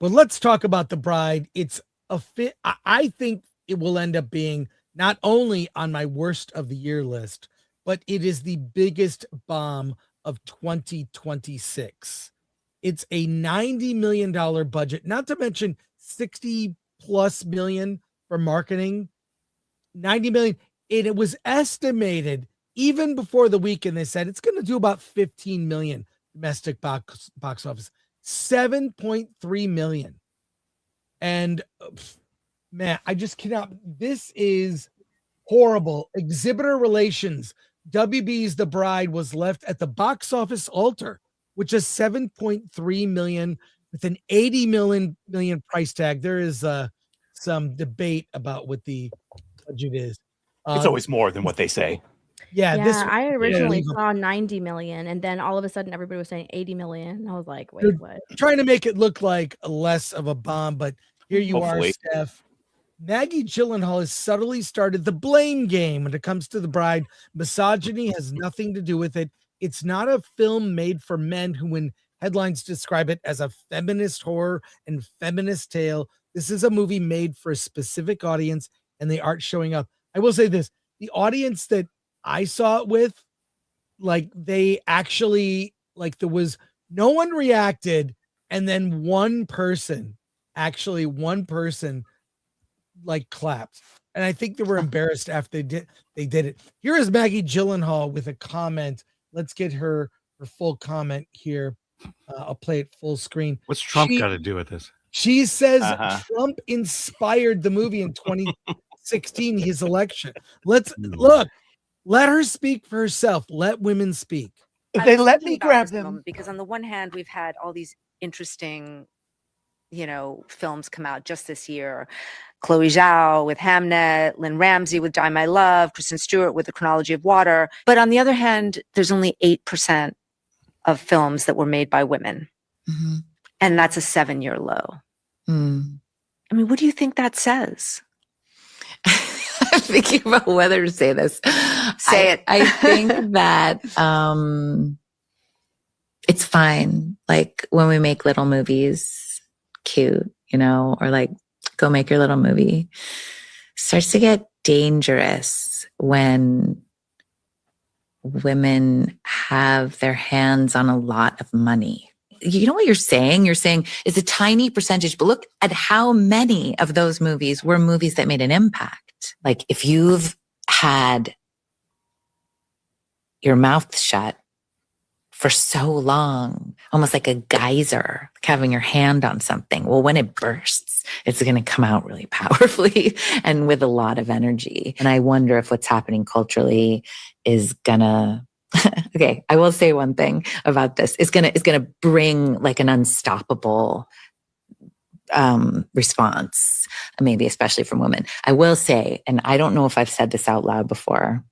But let's talk about The Bride. It's a fit. I think it will end up being not only on my worst of the year list, but it is the biggest bomb of 2026. It's a $90 million budget, not to mention 60 plus million for marketing. 90 million. And it was estimated even before the weekend, they said it's going to do about 15 million domestic box office, 7.3 million. And man, I just cannot. This is horrible. Exhibitor relations. WB's The Bride was left at the box office altar, which is 7.3 million with an 80 million price tag. There is some debate about what the budget is. It's always more than what they say. Yeah, I originally saw 90 million, and then all of a sudden everybody was saying 80 million. I was like, wait, what? Trying to make it look like less of a bomb, but here you are, Steph. Maggie Gyllenhaal has subtly started the blame game when it comes to The Bride. Misogyny has nothing to do with it. It's not a film made for men who, when headlines describe it as a feminist horror and feminist tale, this is a movie made for a specific audience, and they aren't showing up. I will say this, the audience that I saw it with, like, they actually, like, there was no one reacted, and then one person like clapped, and I think they were embarrassed after they did it. Here is Maggie Gyllenhaal with a comment. Let's get her full comment here. I'll play it full screen. What's Trump got to do with this? She says Trump inspired the movie in 2016, his election. Let's look. Let her speak for herself. Let women speak. If they let me grab them. Because on the one hand, we've had all these interesting, films come out just this year. Chloe Zhao with Hamnet, Lynn Ramsey with Die My Love, Kristen Stewart with The Chronology of Water. But on the other hand, there's only 8% of films that were made by women. Mm-hmm. And that's a 7-year low. Mm. I mean, what do you think that says? I'm thinking about whether to say this. Say it. I think that it's fine. Like when we make little movies, cute, or like go make your little movie. Starts to get dangerous when women have their hands on a lot of money. You know what you're saying? You're saying it's a tiny percentage, but look at how many of those movies were movies that made an impact. Like if you've had your mouth shut for so long, almost like a geyser, like having your hand on something. Well, when it bursts, it's going to come out really powerfully and with a lot of energy. And I wonder if what's happening culturally is gonna, okay, I will say one thing about this. It's gonna bring like an unstoppable response, maybe especially from women. I will say, and I don't know if I've said this out loud before.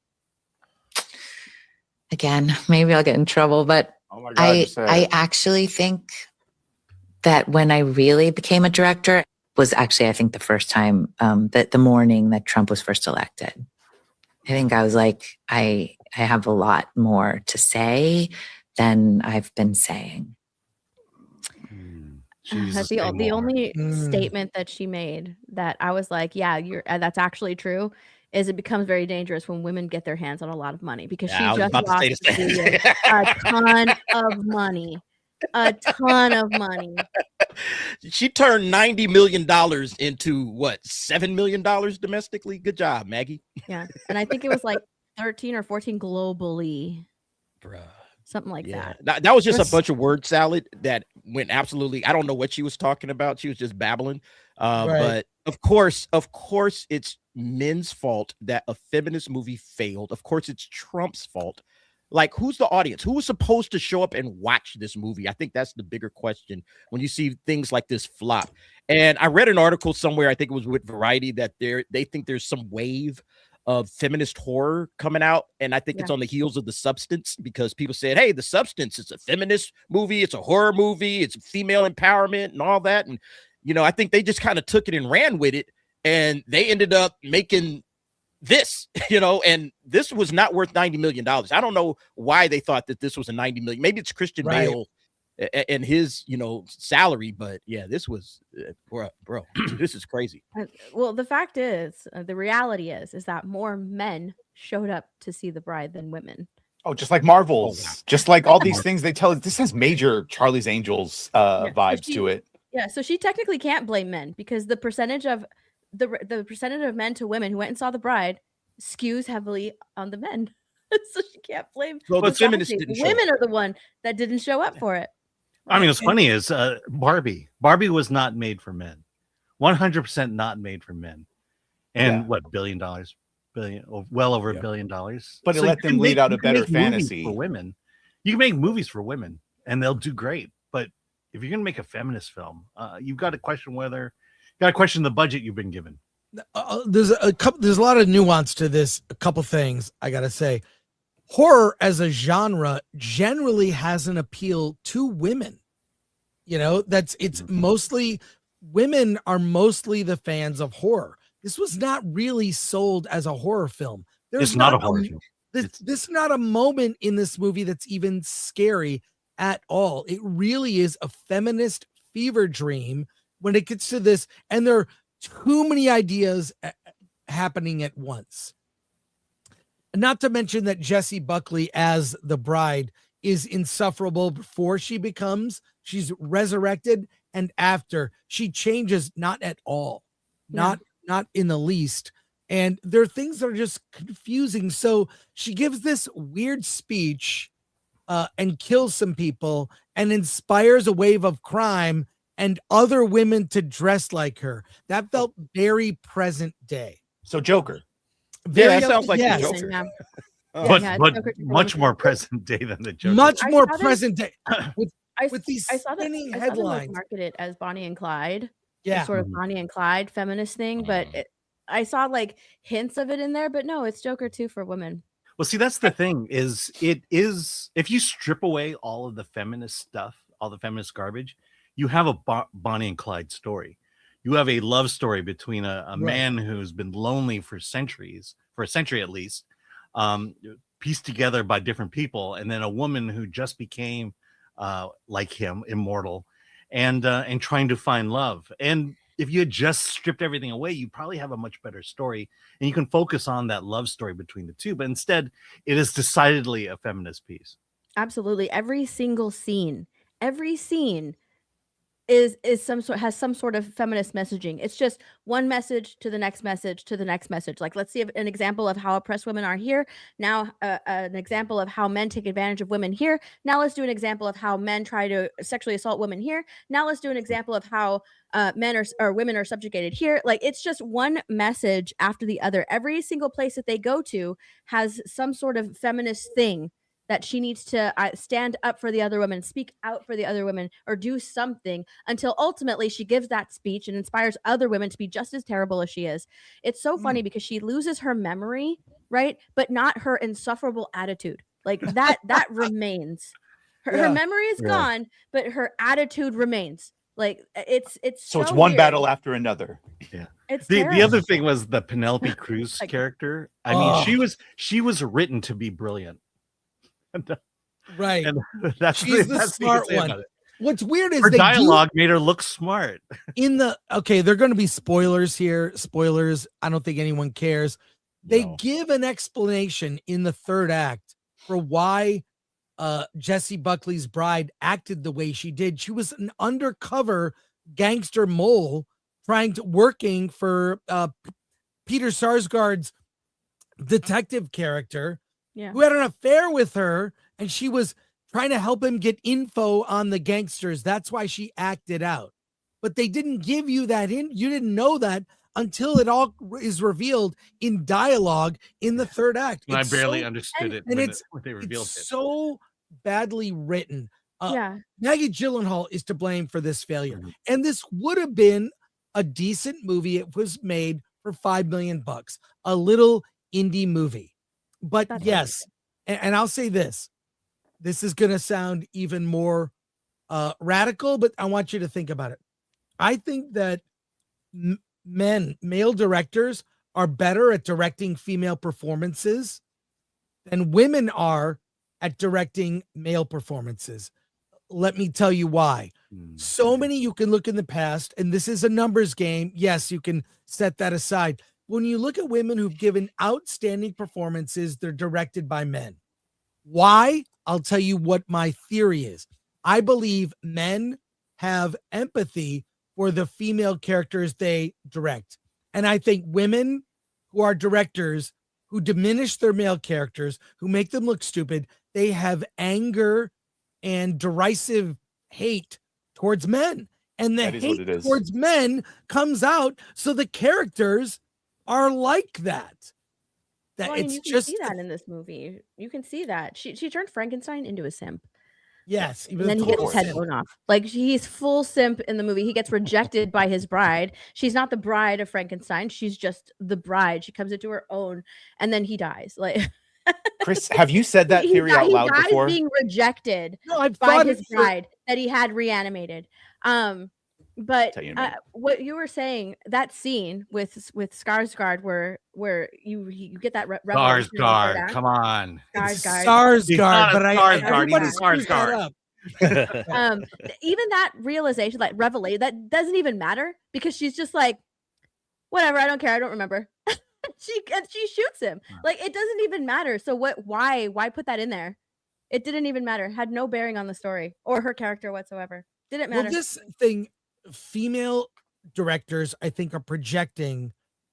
Again, maybe I'll get in trouble, but I actually think that when I really became a director was actually, I think, the first time that the morning that Trump was first elected. I think I was like, I have a lot more to say than I've been saying. That's the only statement that she made that I was like, yeah, that's actually true. Is it becomes very dangerous when women get their hands on a lot of money because she just lost a ton of money. A ton of money. She turned $90 million into what, $7 million domestically? Good job, Maggie. Yeah. And I think it was like 13 or 14 globally. Bruh. Something like that. That was just a bunch of word salad that went absolutely, I don't know what she was talking about. She was just babbling. Right. But of course, it's men's fault that a feminist movie failed. Of course, it's Trump's fault. Like, who's the audience? Who was supposed to show up and watch this movie? I think that's the bigger question when you see things like this flop. And I read an article somewhere, I think it was with Variety, that they think there's some wave of feminist horror coming out. And I think it's on the heels of The Substance, because people said, hey, The Substance, it's a feminist movie. It's a horror movie. It's female empowerment and all that. And, I think they just kind of took it and ran with it. And they ended up making this, and this was not worth $90 million. I don't know why they thought that this was a $90 million. Maybe it's Christian Bale and his, salary. But yeah, this was, bro, this is crazy. Well, the fact is, the reality is that more men showed up to see The Bride than women. Oh, just like Marvels, just like all these things they tell us. This has major Charlie's Angels vibes to it. Yeah, so she technically can't blame men because the percentage of men to women who went and saw The Bride skews heavily on the men. So she can't blame. Well, the feminists didn't show women are the one that didn't show up for it. I mean, what's funny is Barbie. Barbie was not made for men. 100% not made for men. And what, $1 billion, well over $1 billion. But it let them lead out a better fantasy for women. You can make movies for women and they'll do great. But if you're going to make a feminist film, you've got to question the budget you've been given. There's a lot of nuance to this. A couple things I got to say. Horror as a genre generally has an appeal to women. Mostly women are mostly the fans of horror. This was not really sold as a horror film. It's not a horror film. This is not a moment in this movie that's even scary at all. It really is a feminist fever dream when it gets to this, and there are too many ideas happening at once. Not to mention that Jessie Buckley as the bride is insufferable before she's resurrected, and after she changes not at all. Not in the least. And there are things that are just confusing. So she gives this weird speech and kills some people and inspires a wave of crime and other women to dress like her. That felt very present day. So Joker. That sounds like the Joker. Yeah. But much more present day than the Joker. Much more present day. With these spinning headlines. I saw them marketed as Bonnie and Clyde. Yeah. Sort of Bonnie and Clyde feminist thing, but I saw like hints of it in there, but no, it's Joker 2 for women. Well, see, that's the thing is if you strip away all of the feminist stuff, all the feminist garbage, you have a Bonnie and Clyde story. You have a love story between a man who's been lonely for a century at least, pieced together by different people, and then a woman who just became like him, immortal, and trying to find love. And if you had just stripped everything away, you probably have a much better story, and you can focus on that love story between the two. But instead, it is decidedly a feminist piece. Absolutely, every single scene has some sort of feminist messaging. It's just one message to the next message to the next message. Like, let's see an example of how oppressed women are here. Now, an example of how men take advantage of women here. Now, let's do an example of how men try to sexually assault women here. Now, let's do an example of how men or women are subjugated here. Like, it's just one message after the other. Every single place that they go to has some sort of feminist thing that she needs to stand up for the other women, speak out for the other women, or do something until ultimately she gives that speech and inspires other women to be just as terrible as she is. It's so funny because she loses her memory, right? But not her insufferable attitude. Like that remains. Her memory is gone, but her attitude remains. Like it's so it's one battle after another. Yeah. It's the other thing was the Penelope Cruz character. I mean, she was written to be brilliant. Right. And she's the smart one. What's weird is her dialogue made her look smart. They're going to be spoilers here. Spoilers. I don't think anyone cares. They give an explanation in the third act for why Jessie Buckley's bride acted the way she did. She was an undercover gangster mole working for Peter Sarsgaard's detective character. Yeah. Who had an affair with her, and she was trying to help him get info on the gangsters. That's why she acted out. But they didn't give you that you didn't know that until it all is revealed in dialogue in the third act. I barely understood it when they revealed it. So badly written. Maggie Gyllenhaal is to blame for this failure. Mm-hmm. And this would have been a decent movie. It was made for $5 million, a little indie movie. But yes, and I'll say this is going to sound even more radical, but I want you to think about it. I think that male directors are better at directing female performances than women are at directing male performances. let me tell you why. So many, you can look in the past, and this is a numbers game. Yes, you can set that aside. When you look at women who've given outstanding performances, they're directed by men. Why? I'll tell you what my theory is. I believe men have empathy for the female characters they direct. And I think women who are directors who diminish their male characters, who make them look stupid, they have anger and derisive hate towards men. And the hate towards men comes out, so the characters are like that. Well, you can see that in this movie. You can see that. She turned Frankenstein into a simp. Yes. And then he gets his head blown off. Like, he's full simp in the movie. He gets rejected by his bride. She's not the bride of Frankenstein. She's just the bride. She comes into her own, and then he dies. Like, Chris, have you said that theory out loud before? Being rejected I've by his bride that he had reanimated. But what you were saying, that scene with Skarsgård, where you get that revelation. Skarsgård, come on, Skarsgård, but Skarsgård. Even that realization, like revelation, that doesn't even matter, because she's just like, whatever, I don't care, I don't remember. she shoots him. Like, it doesn't even matter. So why put that in there? It didn't even matter. Had no bearing on the story or her character whatsoever. Didn't matter. Well, this thing, female directors, I think, are projecting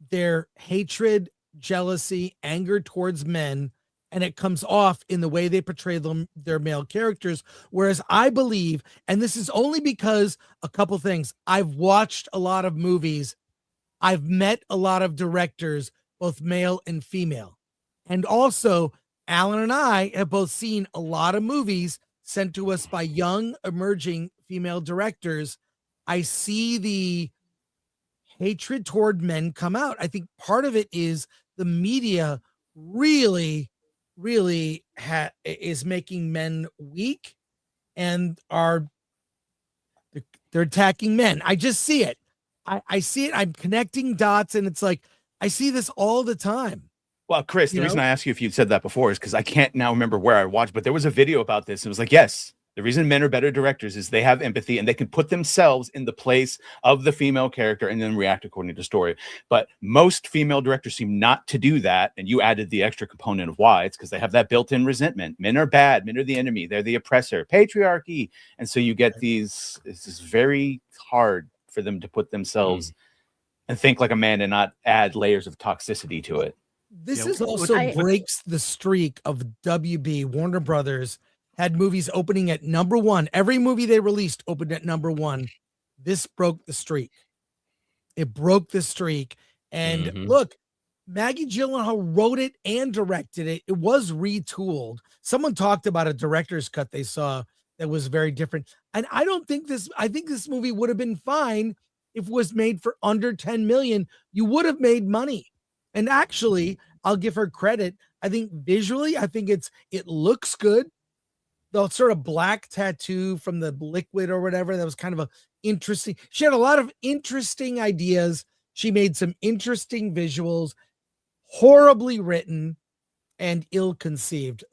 their hatred, jealousy, anger towards men, and it comes off in the way they portray their male characters. Whereas I believe, and this is only because a couple things, I've watched a lot of movies, I've met a lot of directors, both male and female, and also Alan and I have both seen a lot of movies sent to us by young emerging female directors. I see the hatred toward men come out. I think part of it is the media really is making men weak, and they're attacking men. I just see it. I see it. I'm connecting dots, and it's like, I see this all the time. Well, Chris, the reason I asked you if you'd said that before is because I can't now remember where I watched, but there was a video about this. It was like, yes, the reason men are better directors is they have empathy and they can put themselves in the place of the female character and then react according to story. But most female directors seem not to do that. And you added the extra component of why. It's because they have that built-in resentment. Men are bad. Men are the enemy. They're the oppressor. Patriarchy. And so you get these, it's just very hard for them to put themselves and think like a man and not add layers of toxicity to it. This is also breaks the streak of WB. Warner Brothers had movies opening at number one. Every movie they released opened at number one. This broke the streak. It broke the streak. And look, Maggie Gyllenhaal wrote it and directed it. It was retooled. Someone talked about a director's cut they saw that was very different. And I think this movie would have been fine if it was made for under 10 million. You would have made money. And actually, I'll give her credit. I think visually, it looks good. The sort of black tattoo from the liquid or whatever, that was kind of a interesting. She had a lot of interesting ideas. She made some interesting visuals, horribly written and ill-conceived.